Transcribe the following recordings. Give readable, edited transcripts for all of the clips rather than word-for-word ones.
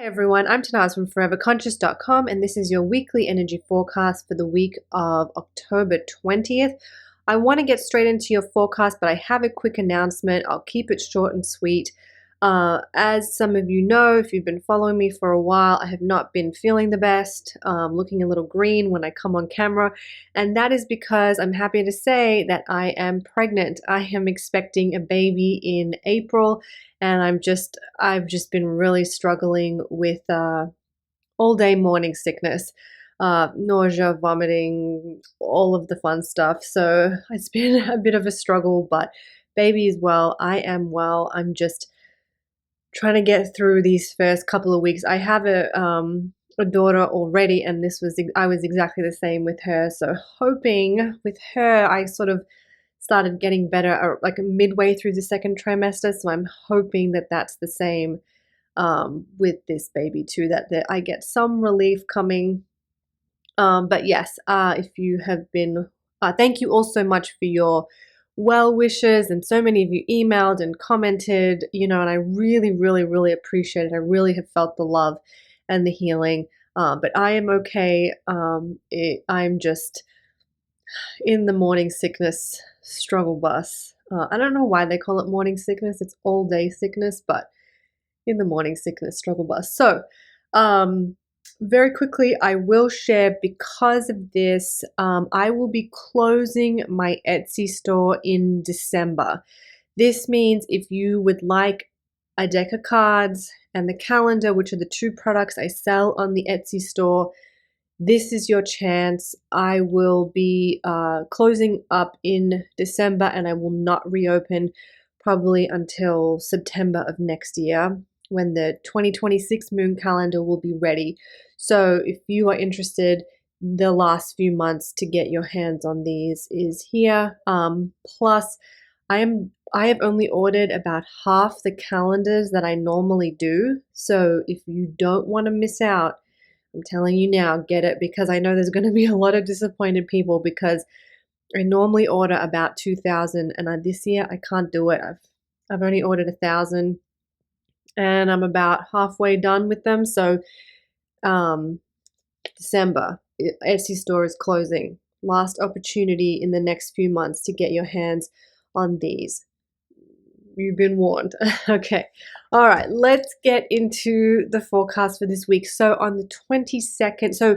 Hi everyone, I'm Tanaaz from foreverconscious.com and this is your weekly energy forecast for the week of October 20th. I want to get straight into your forecast, but I have a quick announcement. I'll keep it short and sweet. As some of you know, if you've been following me for a while, I have not been feeling the best, looking a little green when I come on camera, and that is because I'm happy to say that I am pregnant. I am expecting a baby in April, and I've just been really struggling with all day morning sickness, nausea, vomiting, all of the fun stuff. So it's been a bit of a struggle, but baby is well. I am well. I'm just trying to get through these first couple of weeks. I have a daughter already, and I was exactly the same with her. So hoping with her, I sort of started getting better like midway through the second trimester. So I'm hoping that that's the same with this baby too, that I get some relief coming. But yes, if you have been, thank you all so much for your well wishes, and so many of you emailed and commented, and I really, really, really appreciate it. I really have felt the love and the healing. But I am okay. I'm just in the morning sickness struggle bus. I don't know why they call it morning sickness. It's all day sickness, but in the morning sickness struggle bus. So, very quickly, I will share, because of this, I will be closing my Etsy store in December. This means if you would like a deck of cards and the calendar, which are the two products I sell on the Etsy store, this is your chance. I will be closing up in December, and I will not reopen probably until September of next year, when the 2026 moon calendar will be ready. So if you are interested, the last few months to get your hands on these is here. Plus, I have only ordered about half the calendars that I normally do. So if you don't want to miss out, I'm telling you now, get it, because I know there's going to be a lot of disappointed people, because I normally order about 2,000, and this year I can't do it. I've only ordered 1,000, and I'm about halfway done with them. So December, Etsy store is closing. Last opportunity in the next few months to get your hands on these. You've been warned. Okay. All right. Let's get into the forecast for this week. So on the 22nd, so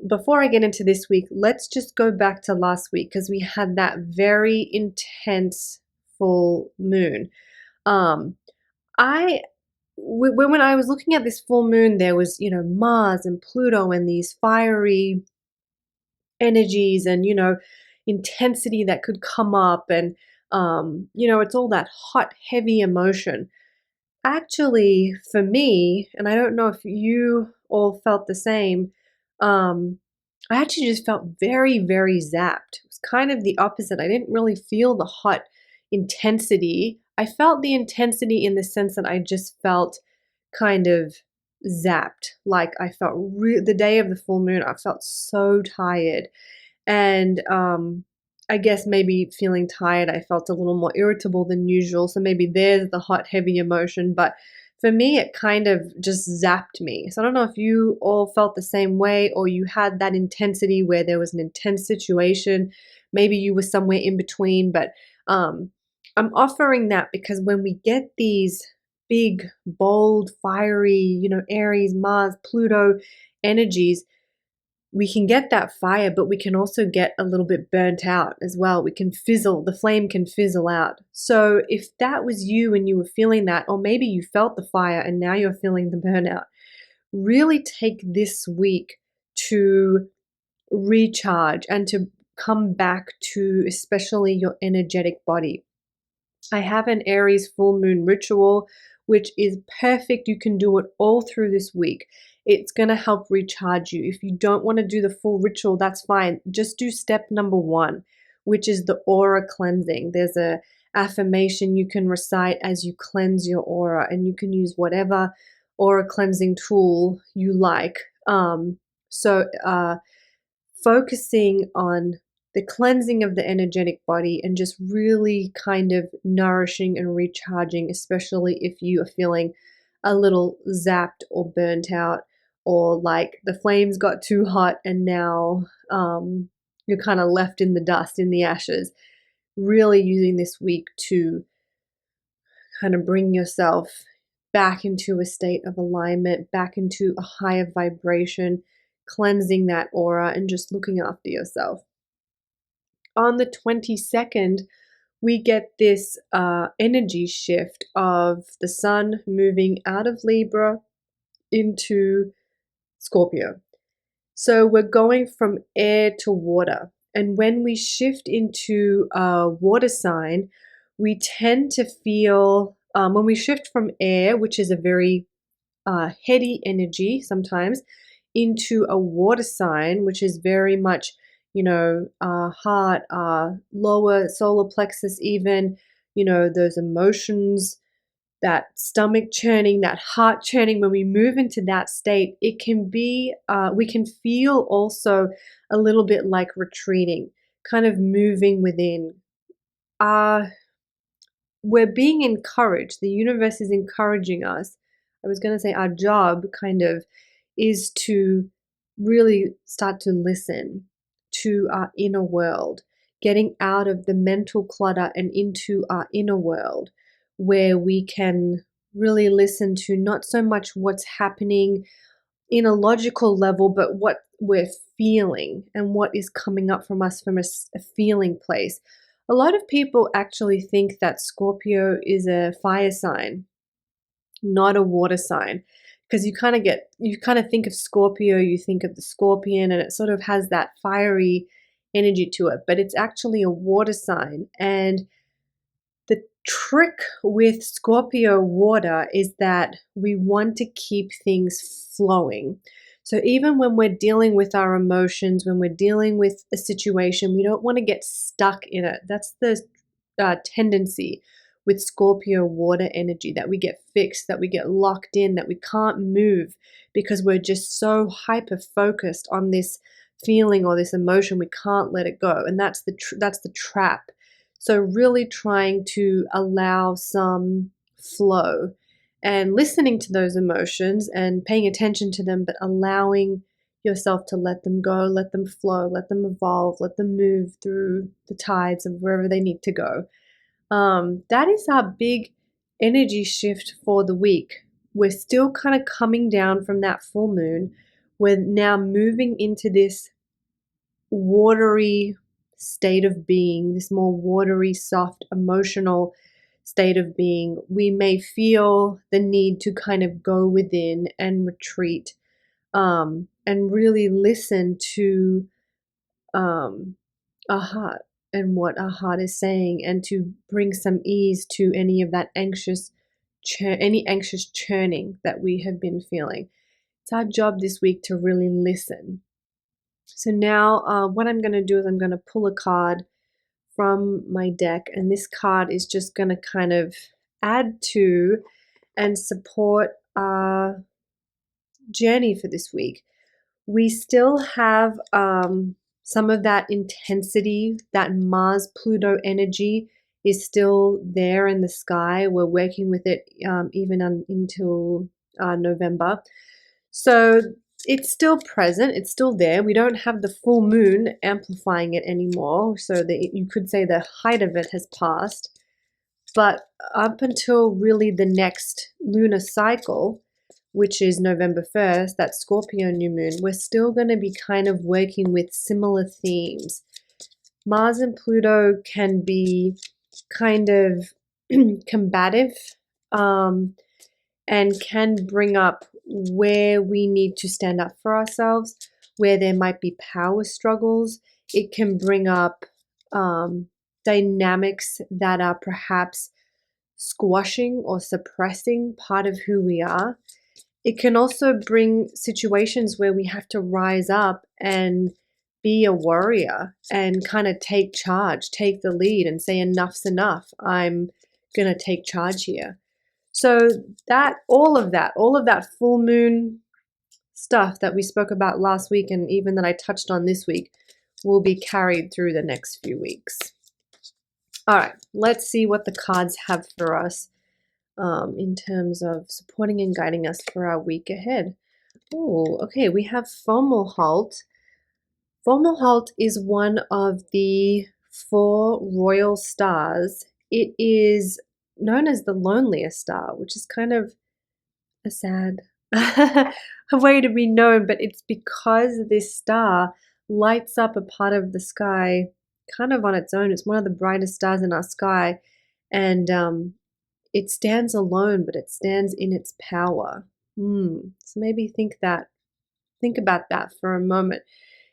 before I get into this week, let's just go back to last week, because we had that very intense full moon. When I was looking at this full moon, there was, Mars and Pluto and these fiery energies and, intensity that could come up, and, it's all that hot, heavy emotion. Actually, for me, and I don't know if you all felt the same, I actually just felt very, very zapped. It was kind of the opposite. I didn't really feel the hot intensity. I felt the intensity in the sense that I just felt kind of zapped. Like I felt the day of the full moon, I felt so tired. And I guess maybe feeling tired, I felt a little more irritable than usual. So maybe there's the hot, heavy emotion. But for me, it kind of just zapped me. So I don't know if you all felt the same way, or you had that intensity where there was an intense situation. Maybe you were somewhere in between. But I'm offering that because when we get these big, bold, fiery, Aries, Mars, Pluto energies, we can get that fire, but we can also get a little bit burnt out as well. We can fizzle, the flame can fizzle out. So if that was you and you were feeling that, or maybe you felt the fire and now you're feeling the burnout, really take this week to recharge and to come back to especially your energetic body. I have an Aries full moon ritual, which is perfect. You can do it all through this week. It's going to help recharge you. If you don't want to do the full ritual, that's fine. Just do step number 1, which is the aura cleansing. There's a affirmation you can recite as you cleanse your aura, and you can use whatever aura cleansing tool you like. So focusing on the cleansing of the energetic body and just really kind of nourishing and recharging, especially if you are feeling a little zapped or burnt out, or like the flames got too hot and now you're kind of left in the dust, in the ashes. Really using this week to kind of bring yourself back into a state of alignment, back into a higher vibration, cleansing that aura and just looking after yourself. On the 22nd, we get this energy shift of the sun moving out of Libra into Scorpio. So we're going from air to water. And when we shift into a water sign, we tend to feel, when we shift from air, which is a very heady energy sometimes, into a water sign, which is very much, heart, lower solar plexus, even, those emotions, that stomach churning, that heart churning. When we move into that state, it can be, we can feel also a little bit like retreating, kind of moving within. We're being encouraged. The universe is encouraging us. I was going to say our job kind of is to really start to listen to our inner world, getting out of the mental clutter and into our inner world, where we can really listen to not so much what's happening in a logical level, but what we're feeling and what is coming up from us from a feeling place. A lot of people actually think that Scorpio is a fire sign, not a water sign, because you kind of think of Scorpio, you think of the scorpion, and it sort of has that fiery energy to it, but it's actually a water sign. And the trick with Scorpio water is that we want to keep things flowing. So even when we're dealing with our emotions, when we're dealing with a situation, we don't want to get stuck in it. That's the tendency with Scorpio water energy, that we get fixed, that we get locked in, that we can't move because we're just so hyper focused on this feeling or this emotion. We can't let it go, and that's the trap. So really trying to allow some flow and listening to those emotions and paying attention to them, but allowing yourself to let them go, let them flow, let them evolve, let them move through the tides of wherever they need to go. That is our big energy shift for the week. We're still kind of coming down from that full moon. We're now moving into this watery state of being, this more watery, soft, emotional state of being. We may feel the need to kind of go within and retreat, and really listen to our heart and what our heart is saying, and to bring some ease to any of that anxious churning that we have been feeling. It's our job this week to really listen. So now what I'm going to do is I'm going to pull a card from my deck, and this card is just going to kind of add to and support our journey for this week. We still have some of that intensity, that Mars-Pluto energy is still there in the sky. We're working with it even until November. So it's still present, it's still there. We don't have the full moon amplifying it anymore, so that you could say the height of it has passed. But up until really the next lunar cycle, which is November 1st, that Scorpio new moon, we're still going to be kind of working with similar themes. Mars and Pluto can be kind of combative, and can bring up where we need to stand up for ourselves, where there might be power struggles. It can bring up dynamics that are perhaps squashing or suppressing part of who we are. It can also bring situations where we have to rise up and be a warrior and kind of take charge, take the lead and say enough's enough. I'm going to take charge here. So all of that full moon stuff that we spoke about last week, and even that I touched on this week, will be carried through the next few weeks. All right, let's see what the cards have for us in terms of supporting and guiding us for our week ahead. Oh, okay, we have Fomalhaut. Fomalhaut is one of the four royal stars. It is known as the loneliest star, which is kind of a sad a way to be known, but it's because this star lights up a part of the sky kind of on its own. It's one of the brightest stars in our sky, and it stands alone, but it stands in its power. So maybe think about that for a moment.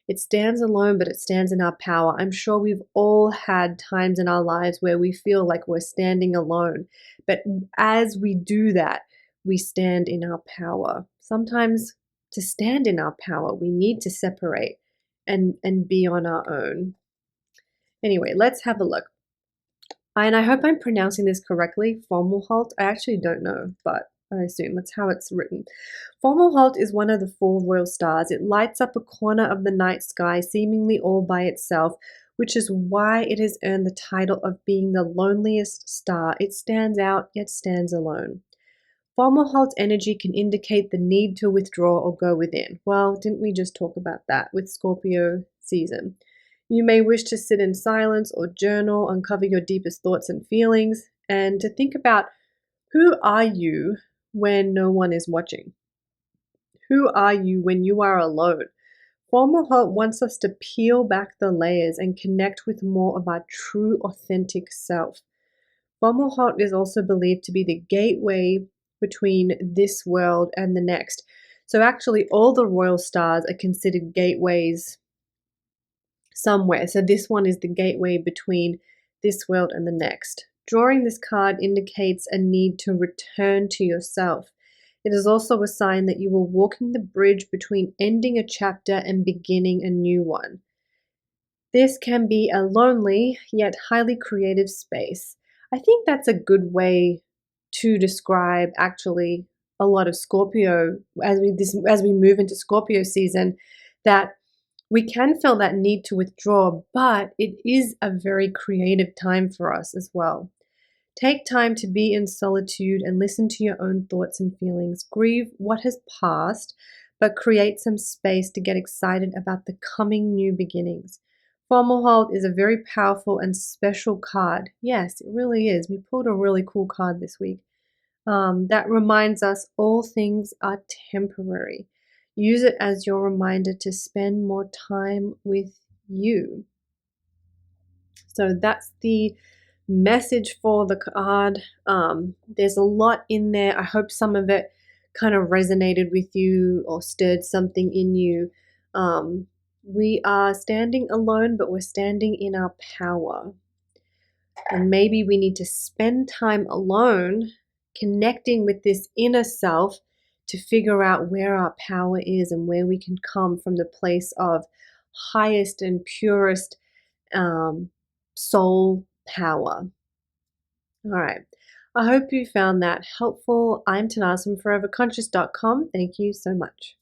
It stands alone, but it stands in our power. I'm sure we've all had times in our lives where we feel like we're standing alone. But as we do that, we stand in our power. Sometimes to stand in our power, we need to separate and be on our own. Anyway, let's have a look. And I hope I'm pronouncing this correctly, Fomalhaut. I actually don't know, but I assume that's how it's written. Fomalhaut is one of the four royal stars. It lights up a corner of the night sky seemingly all by itself, which is why it has earned the title of being the loneliest star. It stands out, yet stands alone. Fomalhaut's energy can indicate the need to withdraw or go within. Well, didn't we just talk about that with Scorpio season? You may wish to sit in silence or journal, uncover your deepest thoughts and feelings, and to think about, who are you when no one is watching? Who are you when you are alone? Fomalhaut wants us to peel back the layers and connect with more of our true, authentic self. Fomalhaut is also believed to be the gateway between this world and the next. So actually, all the royal stars are considered gateways somewhere. So this one is the gateway between this world and the next. Drawing this card indicates a need to return to yourself. It is also a sign that you are walking the bridge between ending a chapter and beginning a new one. This can be a lonely yet highly creative space. I think that's a good way to describe actually a lot of Scorpio as we move into Scorpio season, that we can feel that need to withdraw, but it is a very creative time for us as well. Take time to be in solitude and listen to your own thoughts and feelings. Grieve what has passed, but create some space to get excited about the coming new beginnings. Fomalhaut is a very powerful and special card. Yes, it really is. We pulled a really cool card this week. That reminds us all things are temporary. Use it as your reminder to spend more time with you. So that's the message for the card. There's a lot in there. I hope some of it kind of resonated with you or stirred something in you. We are standing alone, but we're standing in our power. And maybe we need to spend time alone connecting with this inner self to figure out where our power is and where we can come from the place of highest and purest soul power. All right. I hope you found that helpful. I'm Tanaaz from foreverconscious.com. Thank you so much.